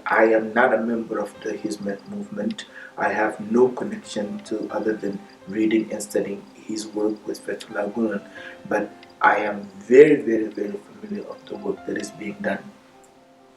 I am not a member of the Hizmet movement. I have no connection to other than reading and studying his work with Fethullah Gülen, but I am very, very, very familiar of the work that is being done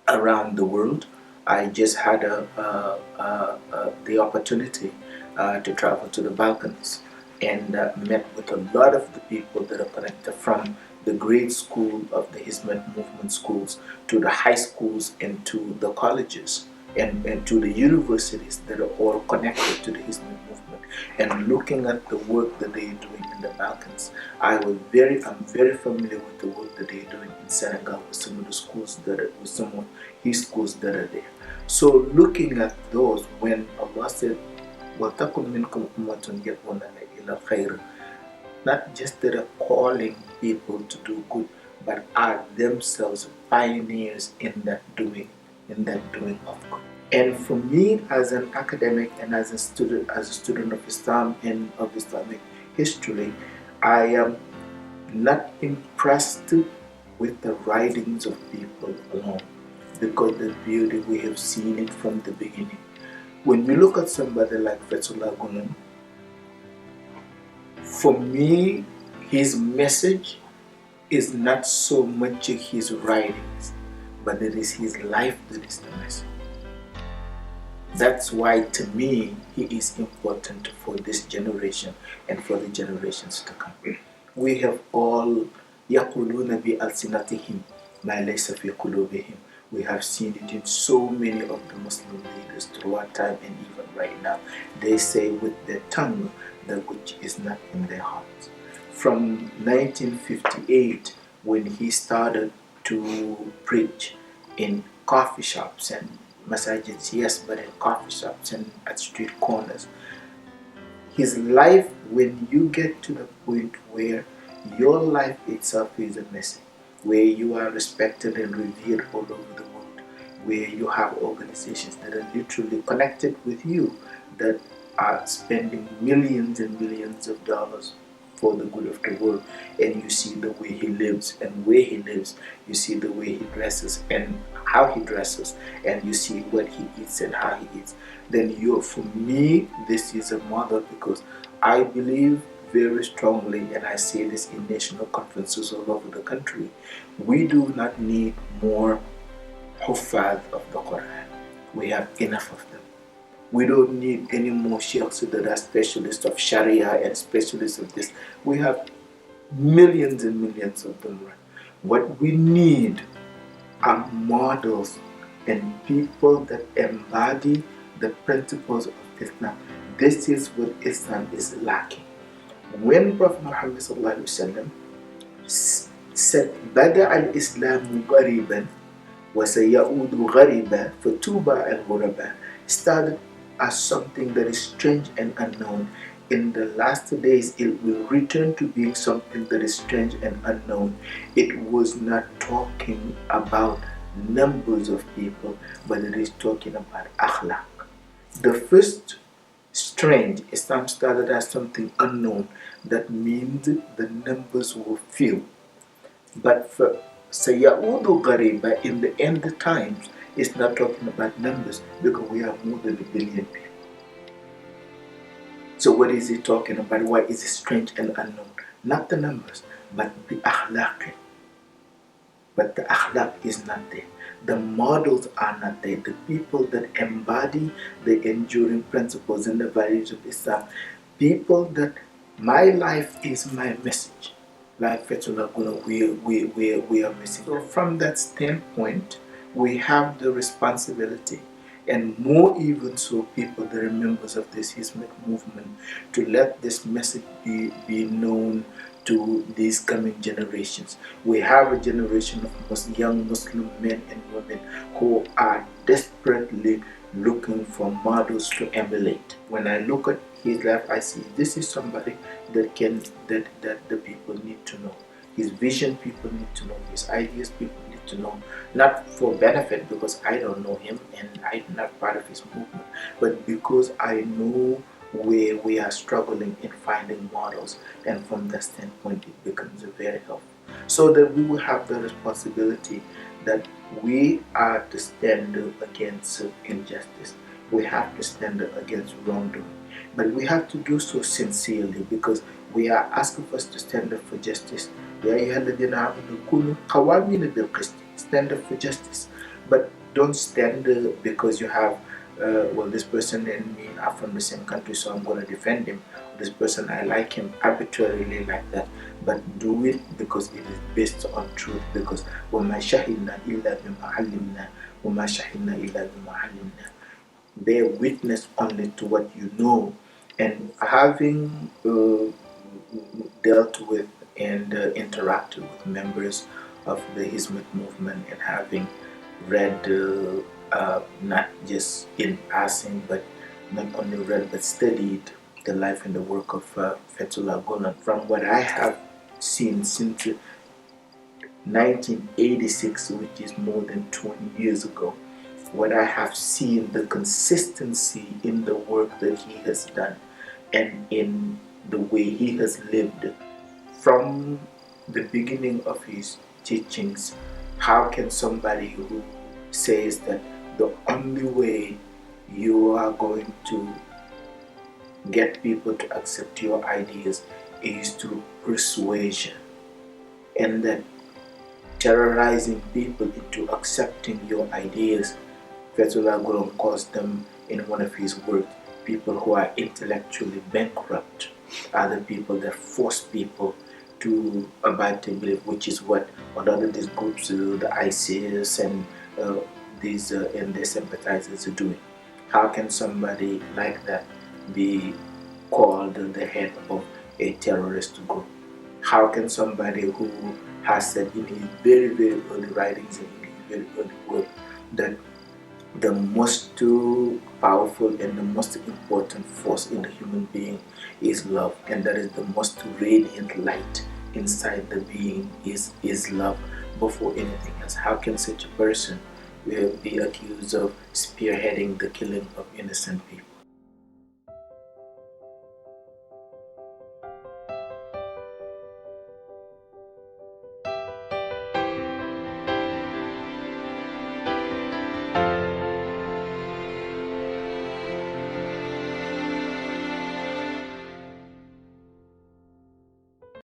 around the world. I just had the opportunity to travel to the Balkans and met with a lot of the people that are connected from the grade school of the Hizmet movement schools to the high schools and to the colleges and to the universities that are all connected to the Hizmet movement. And looking at the work that they are doing in the Balkans, I'm very familiar with the work that they are doing in Senegal with some of the schools with some of his schools that are there. So looking at those, when Allah said, وَلْتَكُنْ مِنْكُمْ أُمَّةٌ يَدْعُونَ إِلَى الْخَيْرِ, not just that are calling people to do good, but are themselves pioneers in that doing of good. And for me, as an academic and as a student of Islam and of Islamic history, I am not impressed with the writings of people alone, because the beauty, we have seen it from the beginning. When we look at somebody like Fethullah Gülen, for me, his message is not so much his writings, but it is his life that is the message. That's why, to me, he is important for this generation and for the generations to come. We have all يَقُولُونَ بِأَلْسِنَتِهِمْ مَا لَيْسَ فِي قُلُوبِهِمْ. We have seen it in so many of the Muslim leaders throughout time and even right now. They say with their tongue that which is not in their hearts. From 1958, when he started to preach in coffee shops and masajids, yes, but in coffee shops and at street corners, his life, when you get to the point where your life itself is a message, where you are respected and revered all over the world, where you have organizations that are literally connected with you, that are spending millions and millions of dollars for the good of the world, and you see the way he lives and where he lives, you see the way he dresses and how he dresses, and you see what he eats and how he eats, then for me, this is a model, because I believe very strongly, and I say this in national conferences all over the country, we do not need more Huffaz of the Quran. We have enough of them. We don't need any more sheikhs that are specialists of Sharia and specialists of this. We have millions and millions of them. What we need are models and people that embody the principles of Islam. This is what Islam is lacking. When Prophet Muhammad said, "Bada al-Islamu ghariban wa sayaudu ghariban fatuba al-ghuraba," started as something that is strange and unknown. In the last days, it will return to being something that is strange and unknown. It was not talking about numbers of people, but it is talking about akhlaq. The first strange, Islam started as something unknown. That means the numbers were few. But for Sayaudu Ghariba, in the end times, it's not talking about numbers, because we have more than 1 billion people. So what is he talking about? Why is it strange and unknown? Not the numbers, but the akhlaq. But the akhlaq is not there. The models are not there. The people that embody the enduring principles and the values of Islam. People that my life is my message. Like Fethullah Gülen, we are missing. So from that standpoint, we have the responsibility, and more even so, people that are members of this Hizmet movement, to let this message be known to these coming generations. We have a generation of young Muslim men and women who are desperately looking for models to emulate. When I look at his life, I see this is somebody that the people need to know. His vision, people need to know. His ideas, people need to know. Not for benefit, because I don't know him and I'm not part of his movement, but because I know where we are struggling in finding models, and from that standpoint, it becomes very helpful. so that we will have the responsibility that we are to stand against injustice. We have to stand against wrongdoing. But we have to do so sincerely, because we are asking us to stand up for justice. Stand up for justice. But don't stand because you have, well, this person and me are from the same country, so I'm going to defend him. This person, I like him arbitrarily like that. But do it because it is based on truth. Because وَمَا شَهِدْنَا إِلَّا بِمَا عَلِمْنَا وَمَا شَهِدْنَا إِلَّا بِمَا عَلِمْنَا. Bear witness only to what you know. And having dealt with and interacted with members of the Hizmet movement, and having read, not just in passing, but not only read but studied the life and the work of Fethullah Gülen, from what I have seen since 1986, which is more than 20 years ago, what I have seen, the consistency in the work that he has done and in the way he has lived from the beginning of his teachings. How can somebody who says that the only way you are going to get people to accept your ideas is through persuasion, and that terrorizing people into accepting your ideas, Fethullah Gülen calls them in one of his works people who are intellectually bankrupt, are the people that force people to abide to believe, which is what a lot of these groups, the ISIS and these and their sympathizers are doing. How can somebody like that be called the head of a terrorist group? How can somebody who has said in his very, very early writings and in his very early work that the most powerful and the most important force in the human being is love, and that is the most radiant light inside the being is love before anything else? How can such a person be accused of spearheading the killing of innocent people?